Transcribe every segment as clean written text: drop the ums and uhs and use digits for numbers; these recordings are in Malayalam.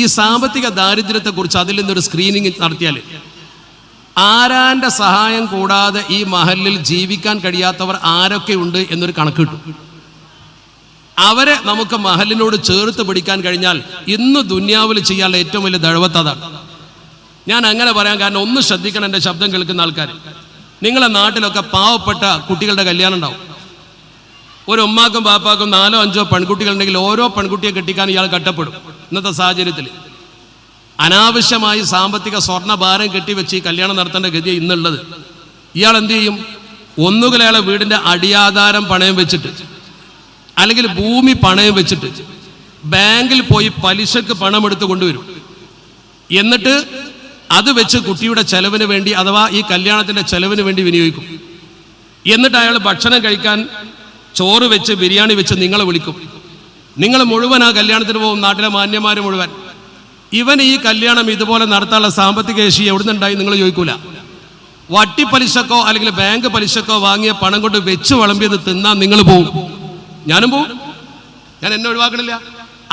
ഈ സാമ്പത്തിക ദാരിദ്ര്യത്തെക്കുറിച്ച് അതിൽ നിന്നൊരു സ്ക്രീനിങ് നടത്തിയാൽ ആരാന്റെ സഹായം കൂടാതെ ഈ മഹലിൽ ജീവിക്കാൻ കഴിയാത്തവർ ആരൊക്കെ ഉണ്ട് എന്നൊരു കണക്ക് കിട്ടും. അവരെ നമുക്ക് മഹലിനോട് ചേർത്ത് പിടിക്കാൻ കഴിഞ്ഞാൽ ഇന്ന് ദുനിയാവിൽ ചെയ്യാനുള്ള ഏറ്റവും വലിയ ദഴവത്ത് അതാണ്. ഞാൻ അങ്ങനെ പറയാൻ കാരണം ഒന്ന് ശ്രദ്ധിക്കണം, എൻ്റെ ശബ്ദം കേൾക്കുന്ന ആൾക്കാർ. നിങ്ങളെ നാട്ടിലൊക്കെ പാവപ്പെട്ട കുട്ടികളുടെ കല്യാണം ഉണ്ടാവും. ഒരു ഉമ്മാക്കും പാപ്പാക്കും 4-5 പെൺകുട്ടികളുണ്ടെങ്കിൽ ഓരോ പെൺകുട്ടിയെ കെട്ടിക്കാൻ ഇയാൾ കട്ടപ്പെടും. ഇന്നത്തെ സാഹചര്യത്തിൽ അനാവശ്യമായി സാമ്പത്തിക സ്വർണ്ണഭാരം കെട്ടിവെച്ച് ഈ കല്യാണം നടത്തേണ്ട ഗതി ഇന്നുള്ളത്. ഇയാൾ എന്ത് ചെയ്യും? ഒന്നുകിൽ അയാളെ വീടിൻ്റെ അടിയാധാരം പണയം വെച്ചിട്ട്, അല്ലെങ്കിൽ ഭൂമി പണയം വെച്ചിട്ട് ബാങ്കിൽ പോയി പലിശക്ക് പണമെടുത്ത് കൊണ്ടുവരും. എന്നിട്ട് അത് വെച്ച് കുട്ടിയുടെ ചെലവിന് വേണ്ടി, അഥവാ ഈ കല്യാണത്തിൻ്റെ ചെലവിന് വേണ്ടി വിനിയോഗിക്കും. എന്നിട്ട് അയാൾ ഭക്ഷണം കഴിക്കാൻ ചോറ് വെച്ച് ബിരിയാണി വെച്ച് നിങ്ങളെ വിളിക്കും. നിങ്ങൾ മുഴുവൻ ആ കല്യാണത്തിന് പോകും, നാട്ടിലെ മാന്യന്മാർ മുഴുവൻ. ഇവൻ ഈ കല്യാണം ഇതുപോലെ നടത്താനുള്ള സാമ്പത്തിക ശേഷി എവിടെ നിന്നുണ്ടായി നിങ്ങൾ ചോദിക്കൂല. വട്ടിപ്പലിശക്കോ അല്ലെങ്കിൽ ബാങ്ക് പലിശക്കോ വാങ്ങിയ പണം കൊണ്ട് വെച്ച് വിളമ്പിയത് തിന്നാൻ നിങ്ങൾ പോവും, ഞാനും പോവും. ഞാൻ എന്നെ ഒഴിവാക്കണില്ല.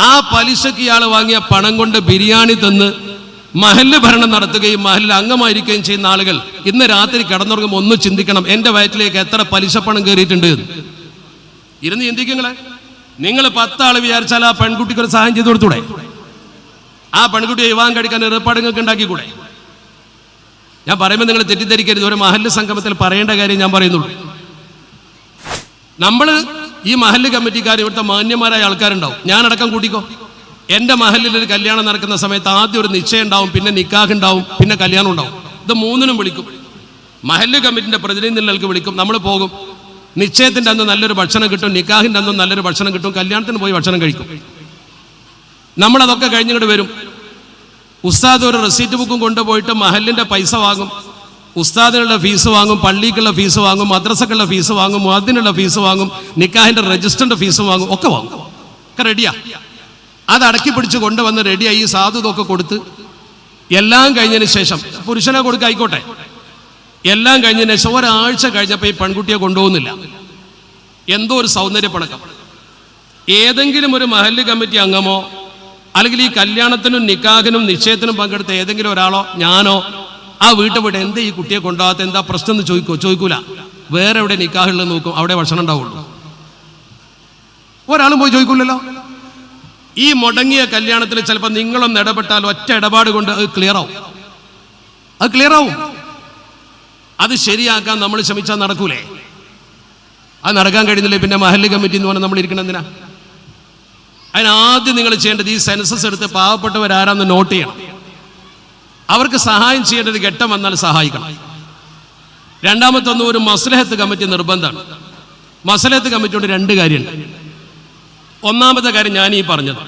ആ പലിശക്ക് ഇയാൾ വാങ്ങിയ പണം കൊണ്ട് ബിരിയാണി തിന്ന് മഹല്ല് ഭരണം നടത്തുകയും മഹലിൽ അംഗമായിരിക്കുകയും ചെയ്യുന്ന ആളുകൾ ഇന്ന് രാത്രി കിടന്നുറങ്ങുമ്പോൾ ഒന്ന് ചിന്തിക്കണം, എൻ്റെ വയറ്റിലേക്ക് എത്ര പലിശ പണം കയറിയിട്ടുണ്ട് എന്ന്. ഇരുന്ന് ചിന്തിക്കുങ്ങളെ. നിങ്ങൾ 10 ആൾ വിചാരിച്ചാൽ ആ പെൺകുട്ടിക്ക് ഒരു സഹായം ചെയ്തു കൊടുത്തൂടെ? ആ പെൺകുട്ടിയെ വിവാഹം കഴിക്കാൻ ഏർപ്പാടുകൾക്ക് ഉണ്ടാക്കിക്കൂടെ? ഞാൻ പറയുമ്പോൾ നിങ്ങൾ തെറ്റിദ്ധരിക്കരുത്, ഒരു മഹല്ല് സംഗമത്തിൽ പറയേണ്ട കാര്യം ഞാൻ പറയുന്നുള്ളൂ. നമ്മൾ ഈ മഹല്ല് കമ്മിറ്റിക്കാർ, ഇവിടുത്തെ മാന്യന്മാരായ ആൾക്കാരുണ്ടാവും, ഞാനടക്കം കൂട്ടിക്കോ. എൻ്റെ മഹല്ലിൽ ഒരു കല്യാണം നടക്കുന്ന സമയത്ത് ആദ്യം ഒരു നിശ്ചയം ഉണ്ടാവും, പിന്നെ നിക്കാഹ് ഉണ്ടാവും, പിന്നെ കല്യാണം ഉണ്ടാവും. ഇത് മൂന്നിനും വിളിക്കും. മഹല്ല് കമ്മിറ്റിൻ്റെ പ്രതിനിധികൾക്ക് വിളിക്കും, നമ്മൾ പോകും. നിശ്ചയത്തിൻ്റെ അന്ന് നല്ലൊരു ഭക്ഷണം കിട്ടും, നിക്കാഹിൻ്റെ അന്ന് നല്ലൊരു ഭക്ഷണം കിട്ടും, കല്യാണത്തിന് പോയി ഭക്ഷണം കഴിക്കും. നമ്മളതൊക്കെ കഴിഞ്ഞിങ്ങോട്ട് വരും. ഉസ്താദ് ഒരു റെസീറ്റ് ബുക്കും കൊണ്ടുപോയിട്ട് മഹല്ലിൻ്റെ പൈസ വാങ്ങും, ഉസ്താദിനുള്ള ഫീസ് വാങ്ങും, പള്ളിക്കുള്ള ഫീസ് വാങ്ങും, മദ്രസക്കുള്ള ഫീസ് വാങ്ങും, മുഅദ്ദിനുള്ള ഫീസ് വാങ്ങും, നിക്കാഹിൻ്റെ രജിസ്റ്ററിൻ്റെ ഫീസ് വാങ്ങും, ഒക്കെ വാങ്ങും. ഒക്കെ റെഡിയാ. അത് അടക്കി പിടിച്ച് കൊണ്ടുവന്ന് റെഡിയായി ഈ സാധു ഇതൊക്കെ കൊടുത്ത് എല്ലാം കഴിഞ്ഞതിന് ശേഷം, പുരുഷനെ കൊടുക്കുക ആയിക്കോട്ടെ, എല്ലാം കഴിഞ്ഞതിന് ശേഷം ഒരാഴ്ച കഴിഞ്ഞപ്പോൾ ഈ പെൺകുട്ടിയെ കൊണ്ടുപോകുന്നില്ല. എന്തോ ഒരു സൗന്ദര്യപ്പണക്കം. ഏതെങ്കിലും ഒരു മഹല്ല് കമ്മിറ്റി അംഗമോ അല്ലെങ്കിൽ ഈ കല്യാണത്തിനും നിക്കാഹിനും നിശ്ചയത്തിനും പങ്കെടുത്ത ഏതെങ്കിലും ഒരാളോ ഞാനോ ആ വീട്ടിൽ പോയിട്ട് എന്താ ഈ കുട്ടിയെ കൊണ്ടുപോകാത്ത, എന്താ പ്രശ്നം എന്ന് ചോദിക്കൂല. വേറെ എവിടെ നിക്കാഹുള്ളത് നോക്കും, അവിടെ ഭക്ഷണം ഉണ്ടാവുള്ളൂ. ഒരാളും പോയി ചോദിക്കൂലല്ലോ. ഈ മുടങ്ങിയ കല്യാണത്തിൽ ചിലപ്പോൾ നിങ്ങളൊന്ന് ഇടപെട്ടാൽ ഒറ്റ ഇടപാട് കൊണ്ട് അത് ക്ലിയർ ആവും. അത് ശരിയാക്കാൻ നമ്മൾ ശ്രമിച്ചാൽ നടക്കൂലേ? അത് നടക്കാൻ കഴിയുന്നില്ലേ? പിന്നെ മഹല്ല് കമ്മിറ്റി എന്ന് പറഞ്ഞാൽ നമ്മൾ ഇരിക്കണം എന്തിനാ? അതിനാദ്യം നിങ്ങൾ ചെയ്യേണ്ടത് ഈ സെൻസസ് എടുത്ത് പാവപ്പെട്ടവരാരാന്ന് നോട്ട് ചെയ്യണം. അവർക്ക് സഹായം ചെയ്യേണ്ടത് ഘട്ടം വന്നാൽ സഹായിക്കണം. രണ്ടാമത്തൊന്നും ഒരു മസ്ലഹത്ത് കമ്മിറ്റി നിർബന്ധമാണ്. മസ്ലഹത്ത് കമ്മിറ്റിയോട് 2 കാര്യമുണ്ട്. ഒന്നാമത്തെ കാര്യം ഞാൻ ഈ പറഞ്ഞത്,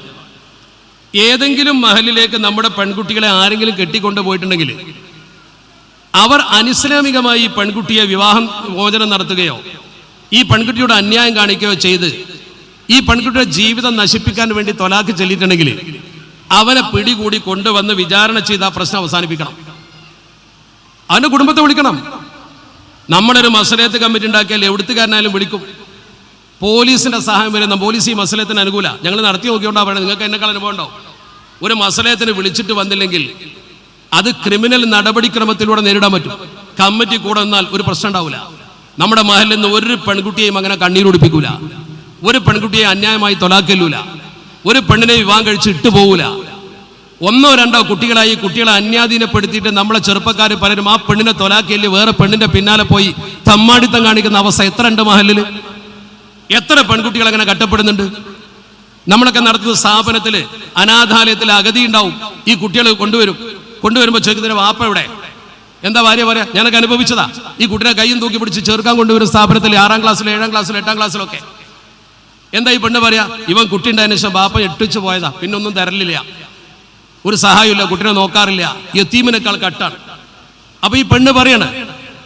ഏതെങ്കിലും മഹലിലേക്ക് നമ്മുടെ പെൺകുട്ടികളെ ആരെങ്കിലും കെട്ടിക്കൊണ്ടു പോയിട്ടുണ്ടെങ്കിൽ അവർ അനിസ്ലാമികമായി ഈ പെൺകുട്ടിയെ വിവാഹം മോചനം നടത്തുകയോ ഈ പെൺകുട്ടിയോട് അന്യായം കാണിക്കുകയോ ചെയ്ത് ഈ പെൺകുട്ടിയുടെ ജീവിതം നശിപ്പിക്കാൻ വേണ്ടി തൊലാക്ക് ചൊല്ലിയിട്ടുണ്ടെങ്കിൽ അവനെ പിടികൂടി കൊണ്ടുവന്ന് വിചാരണ ചെയ്ത് ആ പ്രശ്നം അവസാനിപ്പിക്കണം. അവൻ്റെ കുടുംബത്തെ വിളിക്കണം. നമ്മളൊരു മസ്ലഹത്ത് കമ്മിറ്റി ഉണ്ടാക്കിയാൽ എവിടുത്തുകാരനായാലും വിളിക്കും. പോലീസിൻ്റെ സഹായം വരുന്ന പോലീസ് ഈ മസ്ലഹത്തിന് അനുകൂല. ഞങ്ങൾ നടത്തി നോക്കിയോണ്ടാണ് പറയുന്നത്, നിങ്ങൾക്ക് എന്നെക്കാൾ അനുഭവം ഉണ്ടാവും. ഒരു മസ്ലഹത്തിന് വിളിച്ചിട്ട് വന്നില്ലെങ്കിൽ അത് ക്രിമിനൽ നടപടിക്രമത്തിലൂടെ നേരിടാൻ പറ്റും. കമ്മിറ്റി കൂടെ നിന്നാൽ ഒരു പ്രശ്നം ഉണ്ടാവില്ല. നമ്മുടെ മഹലിൽ നിന്ന് ഒരു പെൺകുട്ടിയെയും അങ്ങനെ കണ്ണീരൊടിപ്പിക്കൂല, ഒരു പെൺകുട്ടിയെ അന്യായമായി തൊലാക്കല്ലൂല, ഒരു പെണ്ണിനെ വിവാഹം കഴിച്ച് ഇട്ടു പോകൂല. 1-2 കുട്ടികളായി കുട്ടികളെ അന്യാധീനപ്പെടുത്തിയിട്ട് നമ്മളെ ചെറുപ്പക്കാർ പലരും ആ പെണ്ണിനെ തൊലാക്കല് വേറെ പെണ്ണിന്റെ പിന്നാലെ പോയി തമ്മാടിത്തം കാണിക്കുന്ന അവസ്ഥ എത്ര ഉണ്ട് മഹലിൽ? എത്ര പെൺകുട്ടികൾ അങ്ങനെ കട്ടപ്പെടുന്നുണ്ട്? നമ്മളൊക്കെ നടത്തുന്ന സ്ഥാപനത്തിൽ അനാഥാലയത്തിൽ അഗതി ഉണ്ടാവും. ഈ കുട്ടികൾ കൊണ്ടുവരുമ്പോൾ ചോദിക്കുന്നതിന് വാപ്പ എവിടെ, എന്താ ഭാര്യ പറയാ? ഞാനൊക്കെ അനുഭവിച്ചതാ. ഈ കുട്ടിനെ കയ്യും തൂക്കി പിടിച്ച് ചേർക്കാൻ കൊണ്ടുവരും സ്ഥാപനത്തിൽ 6ാം ക്ലാസ്സിലും 7ാം ക്ലാസ്സിലും 8ാം ക്ലാസ്സിലൊക്കെ. എന്താ ഈ പെണ്ണ് പറയാ? ഇവൻ കുട്ടി ഉണ്ടായതിനു ശേഷം ബാപ്പ എട്ടിച്ച് പോയതാ, പിന്നെ ഒന്നും തരലില്ല, ഒരു സഹായമില്ല, കുട്ടിനെ നോക്കാറില്ല, യത്തീമിനേക്കാൾ കട്ടാണ്. അപ്പൊ ഈ പെണ്ണ് പറയണ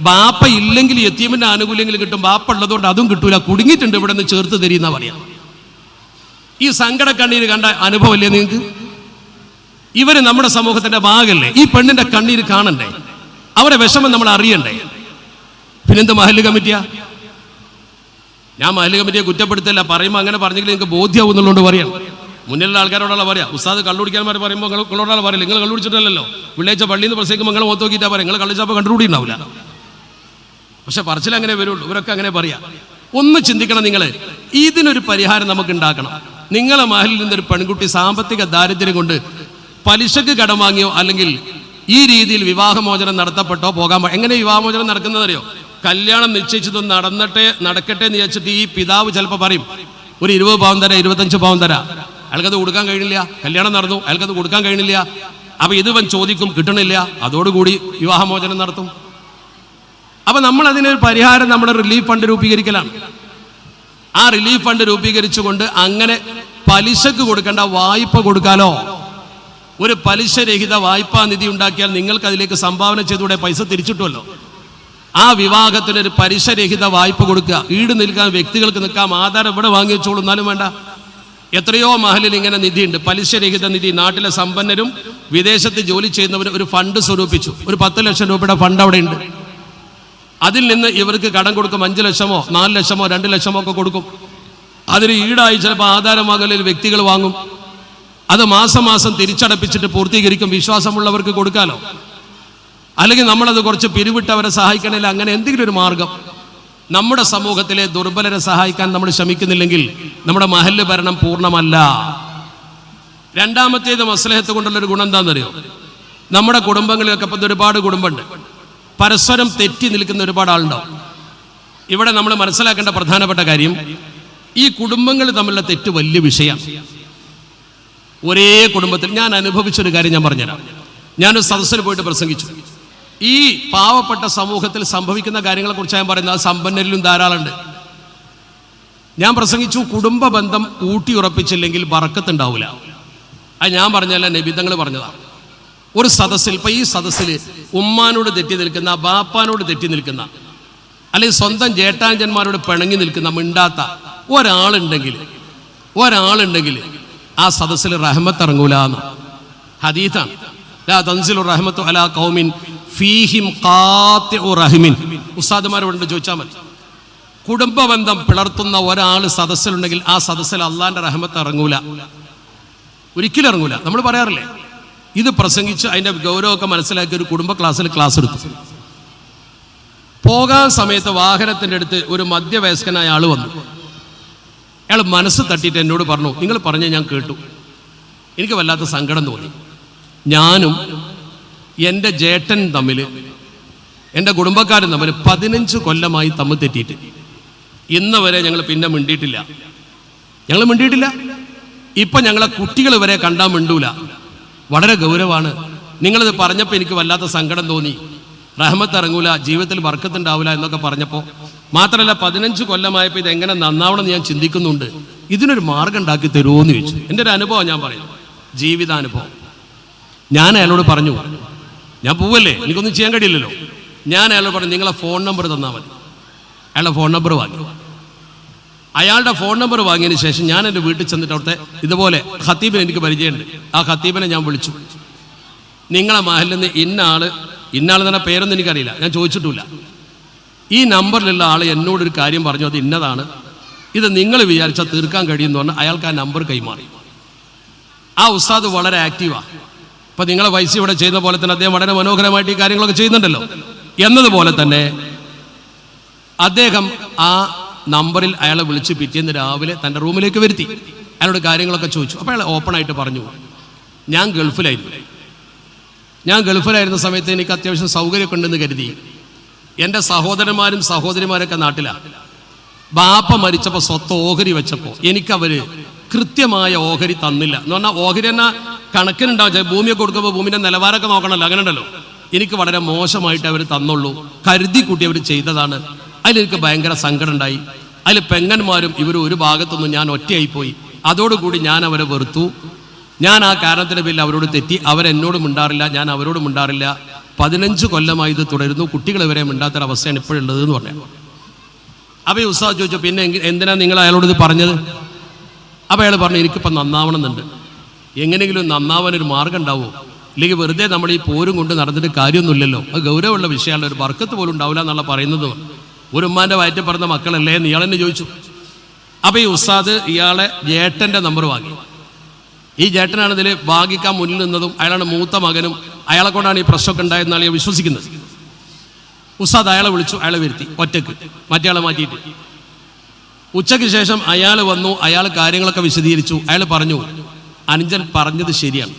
ബാപ്പ ഇല്ലെങ്കിൽ യത്തീമിന്റെ ആനുകൂല്യങ്ങൾ കിട്ടും, ബാപ്പ ഉള്ളതുകൊണ്ട് അതും കിട്ടൂല, കുടുങ്ങിയിട്ടുണ്ട്, ഇവിടെ നിന്ന് ചേർത്ത് തരീന്നാ പറയാ. ഈ സങ്കട കണ്ണീര് കണ്ട അനുഭവമല്ലേ നിങ്ങൾക്ക്? ഇവര് നമ്മുടെ സമൂഹത്തിന്റെ ഭാഗമല്ലേ? ഈ പെണ്ണിന്റെ കണ്ണീര് കാണണ്ടേ? അവരെ വിഷമം നമ്മൾ അറിയണ്ടേ? പിന്നെന്ത് മഹല്ല് കമ്മിറ്റിയാ? ഞാൻ മഹല്ല് കമ്മിറ്റിയെ കുറ്റപ്പെടുത്തല്ല, പറയുമ്പോൾ അങ്ങനെ പറഞ്ഞെങ്കിൽ നിങ്ങൾക്ക് ബോധ്യമാവുന്നുള്ളതുകൊണ്ട് പറയാം. മുന്നിലുള്ള ആൾക്കാരോടുള്ള പറയാ. ഉസ്താദ് കള്ളുടിക്കാന്മാർ പറയുമ്പോൾ നിങ്ങളോടാണ് പറയില്ല, നിങ്ങൾ കള്ളുടിച്ചിട്ടല്ലോ. വെള്ളിയാഴ്ച പള്ളിയിൽ നിന്ന് പ്രസംഗിക്കുമ്പോൾ നിങ്ങൾ മുഖത്ത് നോക്കിയിട്ടാ പറയാം, നിങ്ങൾ കള്ളിച്ചപ്പോൾ കണ്ടുകൂടി ഉണ്ടാവില്ല. പക്ഷെ പറച്ചിൽ അങ്ങനെ വരുള്ളൂ, ഇവരൊക്കെ അങ്ങനെ പറയാം. ഒന്ന് ചിന്തിക്കണം നിങ്ങൾ, ഇതിനൊരു പരിഹാരം നമുക്ക് ഉണ്ടാക്കണം. നിങ്ങളെ മഹലിൽ നിന്നൊരു പെൺകുട്ടി സാമ്പത്തിക ദാരിദ്ര്യം കൊണ്ട് പലിശക്ക് കടം വാങ്ങിയോ അല്ലെങ്കിൽ ഈ രീതിയിൽ വിവാഹമോചനം നടത്തപ്പെട്ടോ പോകാൻ. എങ്ങനെ വിവാഹമോചനം നടക്കുന്നതറിയോ? കല്യാണം നിശ്ചയിച്ചതൊന്ന് നടക്കട്ടെ എന്ന് വിചാരിച്ചിട്ട് ഈ പിതാവ് ചിലപ്പോൾ പറയും, ഒരു 20 പവൻ തരാം, 25 പവൻ തരാം. അയാൾക്കത് കൊടുക്കാൻ കഴിയണില്ല. കല്യാണം നടന്നു, അയാൾക്കത് കൊടുക്കാൻ കഴിയണില്ല. അപ്പൊ ഇതിവൻ ചോദിക്കും, കിട്ടണില്ല. അതോടുകൂടി വിവാഹമോചനം നടത്തും. അപ്പൊ നമ്മൾ അതിനൊരു പരിഹാരം നമ്മുടെ റിലീഫ് ഫണ്ട് രൂപീകരിക്കലാണ്. ആ റിലീഫ് ഫണ്ട് രൂപീകരിച്ചുകൊണ്ട് അങ്ങനെ പലിശക്ക് കൊടുക്കേണ്ട വായ്പ കൊടുക്കാലോ. ഒരു പലിശരഹിത വായ്പാ നിധി ഉണ്ടാക്കിയാൽ നിങ്ങൾക്ക് അതിലേക്ക് സംഭാവന ചെയ്തുകൂടെ? പൈസ തിരിച്ചിട്ടുമല്ലോ. ആ വിവാഹത്തിനൊരു പലിശരഹിത വായ്പ കൊടുക്കുക. ഈട് നിൽക്കാൻ വ്യക്തികൾക്ക് നിൽക്കാം, ആധാരം ഇവിടെ വാങ്ങി വെച്ചോളൂ, എന്നാലും വേണ്ട. എത്രയോ മഹലിൽ ഇങ്ങനെ നിധിയുണ്ട്, പലിശരഹിത നിധി. നാട്ടിലെ സമ്പന്നരും വിദേശത്ത് ജോലി ചെയ്യുന്നവരും ഒരു ഫണ്ട് സ്വരൂപിച്ചു. ഒരു 10 ലക്ഷം രൂപയുടെ ഫണ്ട് അവിടെ ഉണ്ട്. അതിൽ നിന്ന് ഇവർക്ക് കടം കൊടുക്കും. 5 ലക്ഷമോ 4 ലക്ഷമോ 2 ലക്ഷമോ ഒക്കെ കൊടുക്കും. അതിന് ഈടായി ചിലപ്പോൾ ആധാരമാകലിൽ വ്യക്തികൾ വാങ്ങും. അത് മാസം മാസം തിരിച്ചടപ്പിച്ചിട്ട് പൂർത്തീകരിക്കും. വിശ്വാസമുള്ളവർക്ക് കൊടുക്കാലോ. അല്ലെങ്കിൽ നമ്മളത് കുറച്ച് പിരിവിട്ട് അവരെ സഹായിക്കണില്ല. അങ്ങനെ എന്തെങ്കിലും ഒരു മാർഗം. നമ്മുടെ സമൂഹത്തിലെ ദുർബലരെ സഹായിക്കാൻ നമ്മൾ ശ്രമിക്കുന്നില്ലെങ്കിൽ നമ്മുടെ മഹല്ല് ഭരണം പൂർണ്ണമല്ല. രണ്ടാമത്തേത് മസ്ലഹത്ത് കൊണ്ടുള്ളൊരു ഗുണം എന്താണെന്നറിയോ? നമ്മുടെ കുടുംബങ്ങളിലൊക്കെ ഇപ്പം ഒരുപാട് കുടുംബമുണ്ട്, പരസ്പരം തെറ്റി നിൽക്കുന്ന ഒരുപാട് ആളുണ്ടാവും. ഇവിടെ നമ്മൾ മനസ്സിലാക്കേണ്ട പ്രധാനപ്പെട്ട കാര്യം, ഈ കുടുംബങ്ങൾ തമ്മിലുള്ള തെറ്റ് വലിയ വിഷയമാണ്. ഒരേ കുടുംബത്തിൽ ഞാൻ അനുഭവിച്ചൊരു കാര്യം ഞാൻ പറഞ്ഞുതരാം. ഞാനൊരു സദസ്സിൽ പോയിട്ട് പ്രസംഗിച്ചു. ഈ പാവപ്പെട്ട സമൂഹത്തിൽ സംഭവിക്കുന്ന കാര്യങ്ങളെക്കുറിച്ച് ഞാൻ പറയുന്നത്. അത് സമ്പന്നരിലും ധാരാളമുണ്ട്. ഞാൻ പ്രസംഗിച്ചു, കുടുംബ ബന്ധം ഊട്ടിയുറപ്പിച്ചില്ലെങ്കിൽ ബറക്കത്തുണ്ടാവില്ല. അത് ഞാൻ പറഞ്ഞല്ല, നബിതങ്ങൾ പറഞ്ഞതാണ്. ഒരു സദസ്സിൽ, ഇപ്പം ഈ സദസ്സിൽ ഉമ്മാനോട് തെറ്റി നിൽക്കുന്ന, ബാപ്പാനോട് തെറ്റി നിൽക്കുന്ന, അല്ലെങ്കിൽ സ്വന്തം ജേട്ടാഞ്ചന്മാരോട് പിണങ്ങി നിൽക്കുന്ന, മിണ്ടാത്ത ഒരാളുണ്ടെങ്കിൽ ആ സദസ്സിൽ റഹ്മത്ത് ഇറങ്ങൂല എന്ന് ഹദീസാണ്. ലാ തൻസിലു റഹ്മത്തു അലാ ഖൗമിൻ ഫീഹിം ഖാത്തിഉ റഹിമിൻ. ഉസ്താദുമാരോട് ചോദിച്ചാൽ മതി. കുടുംബബന്ധം പിളർത്തുന്ന ഒരാൾ സദസ്സിലുണ്ടെങ്കിൽ ആ സദസ്സിൽ അള്ളാന്റെ റഹ്മത്ത് ഇറങ്ങൂല, ഒരിക്കലും ഇറങ്ങൂല. നമ്മൾ പറയാറില്ലേ, ഇത് പ്രസംഗിച്ച് അതിന്റെ ഗൗരവമൊക്കെ മനസ്സിലാക്കി ഒരു കുടുംബ ക്ലാസ്സിൽ ക്ലാസ് എടുത്തു. പോകാൻ സമയത്ത് വാഹനത്തിന്റെ അടുത്ത് ഒരു മധ്യവയസ്കനായ ആൾ വന്നു. അയാൾ മനസ്സ് തട്ടിയിട്ട് എന്നോട് പറഞ്ഞു, നിങ്ങൾ പറഞ്ഞ ഞാൻ കേട്ടു, എനിക്ക് വല്ലാത്ത സങ്കടം തോന്നി. ഞാനും എൻ്റെ ജേട്ടൻ തമ്മിൽ, എൻ്റെ കുടുംബക്കാരും തമ്മിൽ 15 കൊല്ലമായി തമ്മിൽ തെറ്റിയിട്ട് ഇന്ന് വരെ ഞങ്ങൾ പിന്നെ മിണ്ടിയിട്ടില്ല. ഇപ്പം ഞങ്ങളെ കുട്ടികൾ വരെ കണ്ടാൽ മിണ്ടൂല. വളരെ ഗൗരവമാണ്. നിങ്ങളിത് പറഞ്ഞപ്പോൾ എനിക്ക് വല്ലാത്ത സങ്കടം തോന്നി. റഹ്മത്ത് ഇറങ്ങൂല, ജീവിതത്തിൽ ബർക്കത്തുണ്ടാവില്ല എന്നൊക്കെ പറഞ്ഞപ്പോൾ, മാത്രമല്ല 15 കൊല്ലമായപ്പോൾ ഇതെങ്ങനെ നന്നാവണം എന്ന് ഞാൻ ചിന്തിക്കുന്നുണ്ട്. ഇതിനൊരു മാർഗം ഉണ്ടാക്കി തരുമോ എന്ന് ചോദിച്ചു. എൻ്റെ ഒരു അനുഭവം ഞാൻ പറയുന്നു, ജീവിതാനുഭവം. ഞാൻ അയാളോട് പറഞ്ഞു, ഞാൻ പോവല്ലേ, എനിക്കൊന്നും ചെയ്യാൻ കഴിയില്ലല്ലോ. ഞാൻ അയാളോട് പറഞ്ഞു, നിങ്ങളെ ഫോൺ നമ്പർ തന്നാൽ മതി. അയാളുടെ ഫോൺ നമ്പർ വാങ്ങി. അയാളുടെ ഫോൺ നമ്പർ വാങ്ങിയതിന് ശേഷം ഞാൻ എൻ്റെ വീട്ടിൽ ചെന്നിട്ട് അവിടുത്തെ ഇതുപോലെ ഖത്തീബിനെ എനിക്ക് പരിചയമുണ്ട്. ആ ഖത്തീബിനെ ഞാൻ വിളിച്ചു. നിങ്ങളെ മഹലിൽ നിന്ന് ഇന്നാൾ തന്നെ പേരൊന്നും എനിക്കറിയില്ല, ഞാൻ ചോദിച്ചിട്ടില്ല. ഈ നമ്പറിലുള്ള ആൾ എന്നോടൊരു കാര്യം പറഞ്ഞു, അത് ഇന്നതാണ്, ഇത് നിങ്ങൾ വിചാരിച്ചാൽ തീർക്കാൻ കഴിയുമെന്ന് പറഞ്ഞാൽ അയാൾക്ക് ആ നമ്പർ കൈമാറി. ആ ഉസ്താദ് വളരെ ആക്റ്റീവാണ്. ഇപ്പം നിങ്ങളെ വൈസി ഇവിടെ ചെയ്യുന്ന പോലെ തന്നെ അദ്ദേഹം വളരെ മനോഹരമായിട്ട് ഈ കാര്യങ്ങളൊക്കെ ചെയ്യുന്നുണ്ടല്ലോ. എന്നതുപോലെ തന്നെ അദ്ദേഹം ആ നമ്പറിൽ അയാളെ വിളിച്ച് പിറ്റേന്ന് രാവിലെ തൻ്റെ റൂമിലേക്ക് വരുത്തി. അയാളോട് കാര്യങ്ങളൊക്കെ ചോദിച്ചു. അപ്പോൾ അയാൾ ഓപ്പണായിട്ട് പറഞ്ഞു, ഞാൻ ഗൾഫിലായിരുന്ന സമയത്ത് എനിക്ക് അത്യാവശ്യം സൗകര്യമൊക്കെ ഉണ്ടെന്ന് കരുതി. എൻ്റെ സഹോദരന്മാരും സഹോദരിമാരൊക്കെ നാട്ടിലാണ്. ബാപ്പ മരിച്ചപ്പോൾ സ്വത്ത് ഓഹരി വെച്ചപ്പോൾ എനിക്കവർ കൃത്യമായ ഓഹരി തന്നില്ല. എന്ന് പറഞ്ഞാൽ ഓഹരി തന്നെ കണക്കിനുണ്ടാവും. ഭൂമിയൊക്കെ കൊടുക്കുമ്പോൾ ഭൂമിൻ്റെ നിലവാരമൊക്കെ നോക്കണമല്ലോ, അങ്ങനെ ഉണ്ടല്ലോ. എനിക്ക് വളരെ മോശമായിട്ട് അവർ തന്നുള്ളൂ, കരുതി കൂട്ടി അവർ ചെയ്തതാണ്. അതിലെനിക്ക് ഭയങ്കര സങ്കടം ഉണ്ടായി. അതിൽ പെങ്ങന്മാരും ഇവർ ഒരു ഭാഗത്തൊന്നും ഞാൻ ഒറ്റയായിപ്പോയി. അതോടുകൂടി ഞാൻ അവരെ വെറുത്തു. ഞാൻ ആ കാരണത്തിൻ്റെ പേരിൽ അവരോട് തെറ്റി. അവരെന്നോട് മിണ്ടാറില്ല, ഞാൻ അവരോട് മിണ്ടാറില്ല. 15 കൊല്ലമായി ഇത് തുടരുന്നു. കുട്ടികൾ ഇവരെ മിണ്ടാത്തൊരവസ്ഥയാണ് ഇപ്പോഴുള്ളത് എന്ന് പറഞ്ഞു. അപ്പോൾ ഈ ഉസ്താദ് ചോദിച്ചു, പിന്നെ എന്തിനാ നിങ്ങൾ അയാളോട് ഇത് പറഞ്ഞത്? അപ്പോൾ അയാൾ പറഞ്ഞു, എനിക്കിപ്പം നന്നാവണമെന്നുണ്ട്. എങ്ങനെയെങ്കിലും നന്നാവാനൊരു മാർഗം ഉണ്ടാവുമോ? ഇല്ലെങ്കിൽ വെറുതെ നമ്മൾ ഈ പോരും കൊണ്ട് നടന്നിട്ട് കാര്യമൊന്നുമില്ലല്ലോ. അത് ഗൗരവമുള്ള വിഷയമാണ്, ഒരു ബർക്കത്ത് പോലും ഉണ്ടാവില്ല എന്നുള്ള പറയുന്നത്. ഒരു ഉമ്മാൻ്റെ വയറ്റിൽ പറഞ്ഞ മക്കളല്ലേ എന്ന് ഇയാളെന്നെ ചോദിച്ചു. അപ്പോൾ ഈ ഉസ്താദ് ഇയാളെ ജേട്ടൻ്റെ നമ്പർ വാങ്ങി. ഈ ചേട്ടനാണ് ഇതിൽ ഭാഗിക്കാൻ മുന്നിൽ നിന്നതും, അയാളാണ് മൂത്ത മകനും, അയാളെ കൊണ്ടാണ് ഈ പ്രശ്നമൊക്കെ ഉണ്ടായെന്നാണ് ഞാൻ വിശ്വസിക്കുന്നത്. ഉസ്താദ് അയാളെ വിളിച്ചു, അയാളെ വരുത്തി ഒറ്റക്ക്, മറ്റേ ആളെ മാറ്റിയിട്ട്. ഉച്ചയ്ക്ക് ശേഷം അയാൾ വന്നു, അയാൾ കാര്യങ്ങളൊക്കെ വിശദീകരിച്ചു. അയാൾ പറഞ്ഞു, അനുജൻ പറഞ്ഞത് ശരിയാണ്,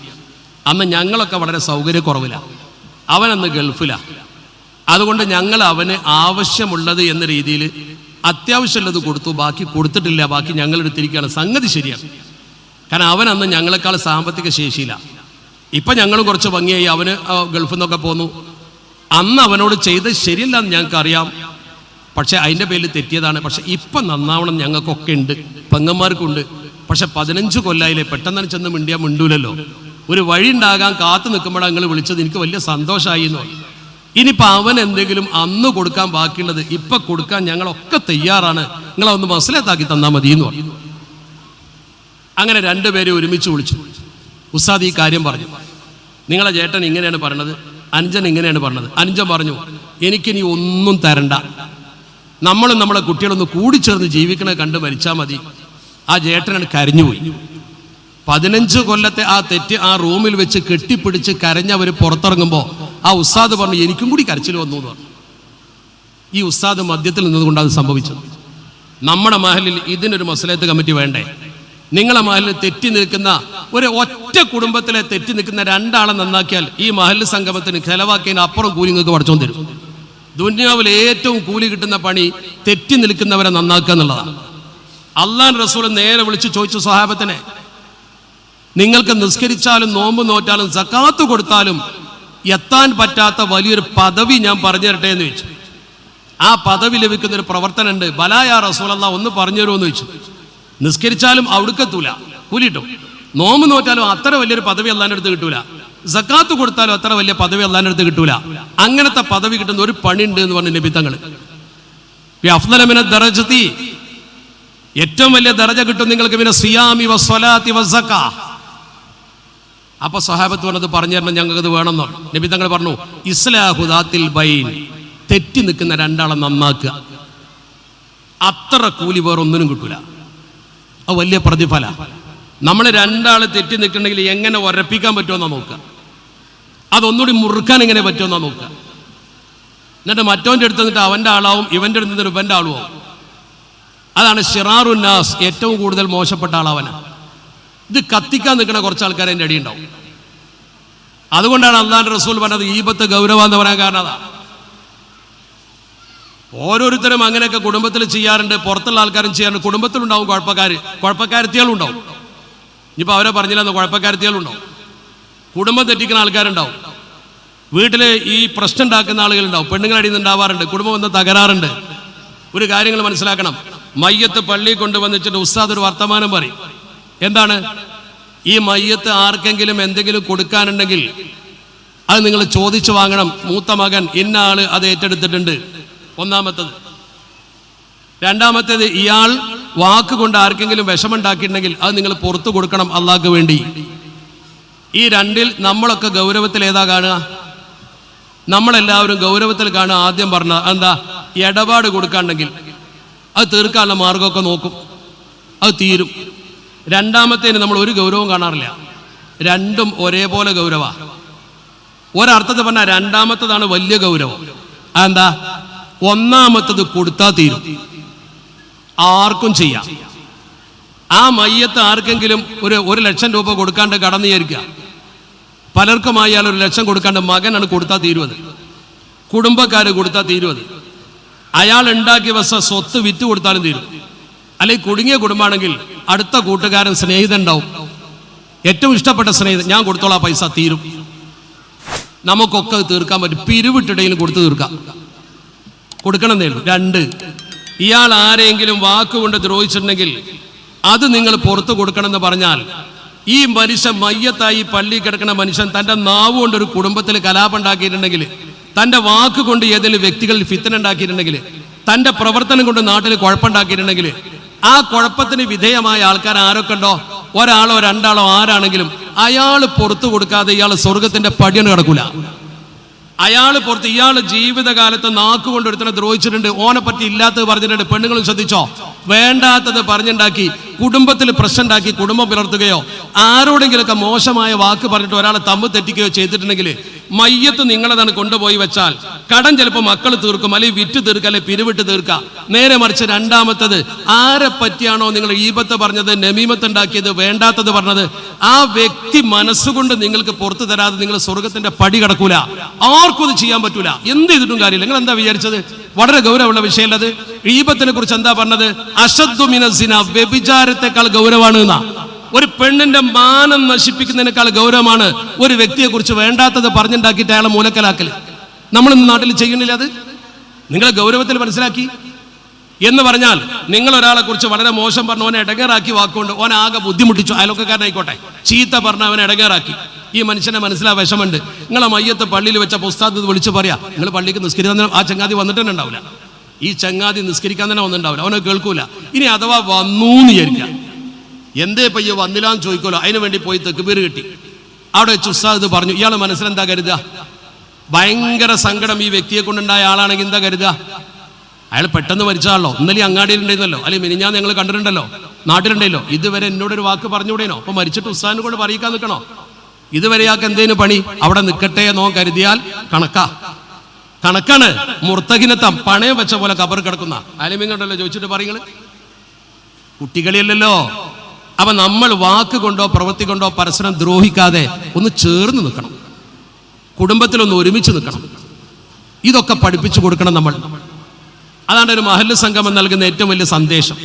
അന്ന് ഞങ്ങളൊക്കെ വളരെ സൗകര്യക്കുറവിലാണ്, അവനന്ന് ഗൾഫിലാണ്, അതുകൊണ്ട് ഞങ്ങൾ അവന് ആവശ്യമുള്ളത് എന്ന രീതിയിൽ അത്യാവശ്യമുള്ളത് കൊടുത്തു, ബാക്കി കൊടുത്തിട്ടില്ല, ബാക്കി ഞങ്ങൾ എടുത്തിരിക്കുകയാണ്. സംഗതി ശരിയാണ്, കാരണം അവൻ അന്ന് ഞങ്ങളെക്കാൾ സാമ്പത്തിക ശേഷിയില്ല. ഇപ്പം ഞങ്ങളും കുറച്ച് ഭംഗിയായി, അവന് ഗൾഫിൽ നിന്നൊക്കെ പോന്നു. അന്ന് അവനോട് ചെയ്ത് ശരിയല്ല എന്ന് ഞങ്ങൾക്കറിയാം, പക്ഷെ അതിൻ്റെ പേരിൽ തെറ്റിയതാണ്. പക്ഷെ ഇപ്പം നന്നാവണം ഞങ്ങൾക്കൊക്കെ ഉണ്ട്, പെങ്ങന്മാർക്കുണ്ട്. പക്ഷെ 15 കൊല്ലായില്ലേ, പെട്ടെന്ന് ചെന്ന് മിണ്ടിയാൽ മിണ്ടൂലല്ലോ. ഒരു വഴി ഉണ്ടാകാൻ കാത്തു നിൽക്കുമ്പോഴാണ് നിങ്ങൾ വിളിച്ചത്, എനിക്ക് വലിയ സന്തോഷമായി എന്ന് പറഞ്ഞു. ഇനിയിപ്പോൾ അവൻ എന്തെങ്കിലും അന്ന് കൊടുക്കാൻ ബാക്കിയുള്ളത് ഇപ്പം കൊടുക്കാൻ ഞങ്ങളൊക്കെ തയ്യാറാണ്, നിങ്ങളൊന്ന് മസലത്താക്കി തന്നാൽ മതി എന്ന് പറഞ്ഞു. അങ്ങനെ രണ്ടുപേരെ ഒരുമിച്ച് വിളിച്ചു. ഉസ്താദ് ഈ കാര്യം പറഞ്ഞു, നിങ്ങളെ ചേട്ടൻ ഇങ്ങനെയാണ് പറഞ്ഞത്, അനുജൻ ഇങ്ങനെയാണ് പറഞ്ഞത്. അനുജൻ പറഞ്ഞു, എനിക്കിനി ഒന്നും തരണ്ട, നമ്മളും നമ്മളെ കുട്ടികളൊന്ന് കൂടിച്ചേർന്ന് ജീവിക്കണ കണ്ട് മരിച്ചാൽ മതി. ആ ചേട്ടനാണ് കരഞ്ഞുപോയി. 15 കൊല്ലത്തെ ആ തെറ്റ് ആ റൂമിൽ വെച്ച് കെട്ടിപ്പിടിച്ച് കരഞ്ഞവർ പുറത്തിറങ്ങുമ്പോൾ ആ ഉസ്താദ് പറഞ്ഞു, എനിക്കും കൂടി കരച്ചിൽ വന്നു എന്ന് പറഞ്ഞു. ഈ ഉസ്താദ് മധ്യത്തിൽ നിന്നതുകൊണ്ട് അത് സംഭവിച്ചത്. നമ്മുടെ മഹലിൽ ഇതിനൊരു മസലത്ത് കമ്മിറ്റി വേണ്ടേ? നിങ്ങളെ മഹലിൽ തെറ്റി നിൽക്കുന്ന ഒറ്റ കുടുംബത്തിലെ തെറ്റി നിൽക്കുന്ന 2 ആളെ നന്നാക്കിയാൽ ഈ മഹൽ സംഗമത്തിന് ചെലവാക്കിയതിന് അപ്പുറം കൂലി നിങ്ങൾക്ക് പഠിച്ചോണ്ട് തരും. ദുനിയാവിൽ ഏറ്റവും കൂലി കിട്ടുന്ന പണി തെറ്റി നിൽക്കുന്നവരെ നന്നാക്കുക എന്നുള്ളതാണ്. അള്ളാഹ് റസൂൽ നേരെ വിളിച്ച് ചോദിച്ചു സ്വഹാബത്തിനെ, നിങ്ങൾക്ക് നിസ്കരിച്ചാലും നോമ്പ് നോറ്റാലും സക്കാത്ത് കൊടുത്താലും എത്താൻ പറ്റാത്ത വലിയൊരു പദവി ഞാൻ പറഞ്ഞു തരട്ടെ എന്ന് ചോദിച്ചു. ആ പദവി ലഭിക്കുന്നൊരു പ്രവർത്തനം ഉണ്ട്, ബലായ റസൂലല്ലാഹ് ഒന്ന് പറഞ്ഞു തരുമോ എന്ന് ചോദിച്ചു. നിസ്കരിച്ചാലും അവിടുക്കെത്തൂല, കൂലിട്ടും. നോമ്പ് നോറ്റാലും അത്ര വലിയൊരു പദവി അള്ളാൻ്റെ അടുത്ത് കിട്ടൂല, സക്കാത്ത് കൊടുത്താലും അത്ര വലിയ പദവി അള്ളാൻ്റെ അടുത്ത് കിട്ടൂല. അങ്ങനത്തെ പദവി കിട്ടുന്ന ഒരു പണി ഉണ്ട് എന്ന് പറഞ്ഞു നബി തങ്ങൾ. അഫ്ളല മിന ദറജതി, ഏറ്റവും വലിയ ദറജ കിട്ടും നിങ്ങൾക്ക് മിന സിയാമി വസ്സലാത്തി വസ്സക്കാ. അപ്പൊ സ്വഹാബത്ത് പറഞ്ഞത് പറഞ്ഞു തരണം, ഞങ്ങൾക്കത് വേണമെന്ന് പറഞ്ഞു. നബി തങ്ങൾ പറഞ്ഞു, ഇസ്ലാഹു ദാത്തിൽ ബൈൻ, തെറ്റി നിൽക്കുന്ന 2 ആളെ നന്നാക്കുക, അത്ര കൂലി വേറൊന്നിനും കിട്ടൂല. അത് വലിയ പ്രതിഫല. നമ്മൾ 2 ആൾ തെറ്റി നിൽക്കണമെങ്കിൽ എങ്ങനെ ഉറപ്പിക്കാൻ പറ്റുമെന്നാ നോക്കുക, അതൊന്നുകൂടി മുറുക്കാൻ എങ്ങനെ പറ്റുമെന്നാ നോക്കുക. എന്നിട്ട് മറ്റവൻ്റെ അടുത്ത് നിന്നിട്ട് അവൻ്റെ ആളാവും, ഇവൻ്റെ അടുത്ത് നിന്നിട്ട് ഇവൻ്റെ ആളും. അതാണ് ശിറാറുന്നാസ്, ഏറ്റവും കൂടുതൽ മോശപ്പെട്ട ആളവനാ. ഇത് കത്തിക്കാൻ നിൽക്കുന്ന കുറച്ച് ആൾക്കാർ എൻ്റെ അടിയുണ്ടാവും. അതുകൊണ്ടാണ് അള്ളാഹുവിൻ്റെ റസൂൽ പറഞ്ഞത് ഈബത്ത് ഗൗരവം പറയാൻ കാരണം അതാ. ഓരോരുത്തരും അങ്ങനെയൊക്കെ കുടുംബത്തിൽ ചെയ്യാറുണ്ട്, പുറത്തുള്ള ആൾക്കാരും ചെയ്യാറുണ്ട്. കുടുംബത്തിലുണ്ടാവും കുഴപ്പക്കാരത്തികളും ഉണ്ടാവും. ഇനിയിപ്പോൾ അവരെ പറഞ്ഞില്ലെന്ന് കുഴപ്പക്കാരത്തികളും ഉണ്ടാവും. കുടുംബം തെറ്റിക്കുന്ന ആൾക്കാരുണ്ടാവും. വീട്ടിൽ ഈ പ്രശ്നം ഉണ്ടാക്കുന്ന ആളുകളുണ്ടാവും. പെണ്ണുങ്ങളടിയിൽ നിന്ന് ഉണ്ടാവാറുണ്ട്, കുടുംബം വന്ന് തകരാറുണ്ട്. ഒരു കാര്യങ്ങൾ മനസ്സിലാക്കണം, മയ്യത്ത് പള്ളിയിൽ കൊണ്ടുവന്നിട്ട് ഉസ്താദ് ഒരു വർത്തമാനം പറയും. എന്താണ്? ഈ മയ്യത്ത് ആർക്കെങ്കിലും എന്തെങ്കിലും കൊടുക്കാനുണ്ടെങ്കിൽ അത് നിങ്ങൾ ചോദിച്ചു വാങ്ങണം. മൂത്ത മകൻ ഇന്ന ആള് അത് ഏറ്റെടുത്തിട്ടുണ്ട്, ഒന്നാമത്തത്. രണ്ടാമത്തേത്, ഇയാൾ വാക്കുകൊണ്ട് ആർക്കെങ്കിലും വിഷമുണ്ടാക്കിയിട്ടുണ്ടെങ്കിൽ അത് നിങ്ങൾ പുറത്തു കൊടുക്കണം അള്ളാഹ്ക്ക് വേണ്ടി. ഈ 2ൽ നമ്മളൊക്കെ ഗൗരവത്തിൽ ഏതാ കാണുക? നമ്മളെല്ലാവരും ഗൗരവത്തിൽ കാണുക ആദ്യം പറഞ്ഞ എന്താ? ഇടപാട് കൊടുക്കാണ്ടെങ്കിൽ അത് തീർക്കാനുള്ള മാർഗമൊക്കെ നോക്കും, അത് തീരും. രണ്ടാമത്തേന് നമ്മൾ ഒരു ഗൗരവം കാണാറില്ല. 2ഉം ഒരേപോലെ ഗൗരവ. ഒരർത്ഥത്തിൽ പറഞ്ഞാൽ രണ്ടാമത്തതാണ് വലിയ ഗൗരവം. അതെന്താ? ഒന്നാമത്തത് കൊടുത്താൽ തീരും, ആർക്കും ചെയ്യാം. ആ മയ്യത്ത് ആർക്കെങ്കിലും 1 ലക്ഷം രൂപ കൊടുക്കാണ്ട് കടന്നു ചേരിക്കുക, പലർക്കുമായാൽ 1 ലക്ഷം കൊടുക്കാണ്ട് മകനാണ് കൊടുത്താൽ തീരുവത്, കുടുംബക്കാർ കൊടുത്താൽ തീരുവത്. അയാൾ ഉണ്ടാക്കി വെച്ച സ്വത്ത് വിറ്റ് കൊടുത്താലും തീരും. അല്ലെങ്കിൽ കുടുങ്ങിയ കുടുംബമാണെങ്കിൽ അടുത്ത കൂട്ടുകാരൻ സ്നേഹിതൻ ഉണ്ടാവും, ഏറ്റവും ഇഷ്ടപ്പെട്ട സ്നേഹിതൻ, ഞാൻ കൊടുത്തോളാം പൈസ, തീരും. നമുക്കൊക്കെ തീർക്കാൻ പറ്റും, പിരിവിട്ടിടയിൽ കൊടുത്തു തീർക്കാം, കൊടുക്കണമെന്നേ ഉള്ളൂ. 2, ഇയാൾ ആരെങ്കിലും വാക്കുകൊണ്ട് ദ്രോഹിച്ചിട്ടുണ്ടെങ്കിൽ അത് നിങ്ങൾ പുറത്തു കൊടുക്കണമെന്ന് പറഞ്ഞാൽ, ഈ മനുഷ്യൻ മയ്യത്തായി പള്ളി കിടക്കുന്ന മനുഷ്യൻ തൻ്റെ നാവ് കൊണ്ട് ഒരു കുടുംബത്തിൽ കലാപം ഉണ്ടാക്കിയിട്ടുണ്ടെങ്കിൽ, തൻ്റെ വാക്കുകൊണ്ട് ഏതെങ്കിലും വ്യക്തികളിൽ ഫിത്തന ഉണ്ടാക്കിയിട്ടുണ്ടെങ്കിൽ, തൻ്റെ പ്രവർത്തനം കൊണ്ട് നാട്ടിൽ കുഴപ്പമുണ്ടാക്കിയിട്ടുണ്ടെങ്കിൽ, ആ കുഴപ്പത്തിന് വിധേയമായ ആൾക്കാർ ആരൊക്കെ ഉണ്ടോ, 1 ആളോ 2 ആളോ ആരാണെങ്കിലും അയാൾ പുറത്തു കൊടുക്കാതെ ഇയാൾ സ്വർഗത്തിന്റെ പടിയാണ് കിടക്കൂല. അയാൾ പുറത്ത്, ഇയാൾ ജീവിതകാലത്ത് നാക്കുകൊണ്ട് ഒരുത്തനെ ദ്രോഹിച്ചിട്ടുണ്ട്, ഓനെ പറ്റി ഇല്ലാത്തത് പറഞ്ഞിട്ടുണ്ട്. പെണ്ണുങ്ങളും ശ്രദ്ധിച്ചോ, വേണ്ടാത്തത് പറഞ്ഞുണ്ടാക്കി കുടുംബത്തിൽ പ്രശ്നമുണ്ടാക്കി കുടുംബം പുലർത്തുകയോ ആരോടെങ്കിലൊക്കെ മോശമായ വാക്ക് പറഞ്ഞിട്ട് ഒരാളെ തമ്പ് തെറ്റിക്കുകയോ ചെയ്തിട്ടുണ്ടെങ്കിൽ മയ്യത്ത് നിങ്ങളതാണ് കൊണ്ടുപോയി വെച്ചാൽ കടം ചിലപ്പോൾ മക്കൾ തീർക്കും, അല്ലെങ്കിൽ വിറ്റ് തീർക്കുക, അല്ലെങ്കിൽ പിരിവിട്ട് തീർക്കുക. നേരെ മറിച്ച് രണ്ടാമത്തത്, ആരെ പറ്റിയാണോ നിങ്ങൾ ഈബത്ത് പറഞ്ഞത്, നമീമത്ത് ഉണ്ടാക്കിയത്, വേണ്ടാത്തത് പറഞ്ഞത്, ആ വ്യക്തി മനസ്സുകൊണ്ട് നിങ്ങൾക്ക് പുറത്തു തരാതെ നിങ്ങൾ സ്വർഗത്തിന്റെ പടി കടക്കൂല. ആർക്കും ഇത് ചെയ്യാൻ പറ്റൂല. എന്ത് ചെയ്തിട്ടും കാര്യമില്ല. നിങ്ങൾ എന്താ വിചാരിച്ചത്? വളരെ ഗൗരവമുള്ള വിഷയമല്ലത്. ഈബത്തിനെ കുറിച്ച് എന്താ പറഞ്ഞത്? അശദ്ദു മിനസ് സിന, വ്യഭിചാരത്തെക്കാൾ ഗൗരവമാണ് എന്നാ. ഒരു പെണ്ണിന്റെ മാനം നശിപ്പിക്കുന്നതിനേക്കാൾ ഗൗരവമാണ് ഒരു വ്യക്തിയെ കുറിച്ച് വേണ്ടാത്തത് പറഞ്ഞുണ്ടാക്കിയിട്ട് അയാളെ മൂലക്കലാക്കൽ. നമ്മൾ ഇന്ന് നാട്ടിൽ ചെയ്യണില്ല. അത് നിങ്ങളെ ഗൗരവത്തിൽ മനസ്സിലാക്കി എന്ന് പറഞ്ഞാൽ, നിങ്ങൾ ഒരാളെ കുറിച്ച് വളരെ മോശം പറഞ്ഞു, ഓനെ ഇടങ്ങേറാക്കി വാക്കുകൊണ്ട് ഓനെ ആകെ ബുദ്ധിമുട്ടിച്ചു, അയൽവക്കക്കാരനായിക്കോട്ടെ, ചീത്ത പറഞ്ഞ അവനെ ഇടങ്ങേറാക്കി. ഈ മനുഷ്യനെ മനസ്സിലാ വിഷമുണ്ട്. നിങ്ങളെ മയ്യത്ത് പള്ളിയിൽ വെച്ച പുസ്തകത്ത് വിളിച്ച് പറയാ, നിങ്ങൾ പള്ളിക്ക് നിസ്കരിക്കാൻ ആ ചങ്ങാതി വന്നിട്ട് തന്നെ ഉണ്ടാവില്ല. ഈ ചങ്ങാതി നിസ്കരിക്കാൻ തന്നെ വന്നിട്ടുണ്ടാവില്ല, അവനെ കേൾക്കൂല. ഇനി അഥവാ വന്നൂന്ന് വിചാരിക്കാം, എന്തേ പയ്യ വന്നില്ലാന്ന് ചോദിക്കുമല്ലോ, അതിനു വേണ്ടി പോയി തെക്കുപേർ കിട്ടി. അവിടെ വെച്ച് ഉസ്താദ് പറഞ്ഞു. ഇയാളെ മനസ്സിലെന്താ കരുതുക? ഭയങ്കര സങ്കടം ഈ വ്യക്തിയെ കൊണ്ടുണ്ടായ ആളാണെങ്കിൽ എന്താ കരുതുക? അയാൾ പെട്ടെന്ന് മരിച്ചാണല്ലോ, ഇന്നലെ അങ്ങാടിയിലുണ്ടായിരുന്നല്ലോ, അല്ലെങ്കിൽ മിനിഞ്ഞാന്ന് ഞങ്ങൾ കണ്ടിട്ടുണ്ടല്ലോ, നാട്ടിലുണ്ടല്ലോ. ഇതുവരെ എന്നോടൊരു വാക്ക് പറഞ്ഞുകൂടേനോ? അപ്പൊ മരിച്ചിട്ട് ഉസ്താദിനെ കൊണ്ട് പറയിക്കാൻ നിൽക്കണോ? ഇതുവരെ ആൾക്ക് എന്തേനു പണി? അവിടെ നിൽക്കട്ടെ എന്നോ കരുതിയാൽ കണക്കാണ്. മുർത്തഹിനത്തം പണയം വെച്ച പോലെ കബർ കിടക്കുന്ന ആലിമീങ്ങളുണ്ടല്ലോ, ചോദിച്ചിട്ട് പറയുന്നത് കുട്ടികളിയല്ലല്ലോ. അപ്പൊ നമ്മൾ വാക്ക് കൊണ്ടോ പ്രവൃത്തി കൊണ്ടോ പരസ്പരം ദ്രോഹിക്കാതെ ഒന്ന് ചേർന്ന് നിൽക്കണം, കുടുംബത്തിലൊന്ന് ഒരുമിച്ച് നിൽക്കണം. ഇതൊക്കെ പഠിപ്പിച്ചു കൊടുക്കണം നമ്മൾ. അതാണ് ഒരു മഹല്ല് സംഗമം നൽകുന്ന ഏറ്റവും വലിയ സന്ദേശം.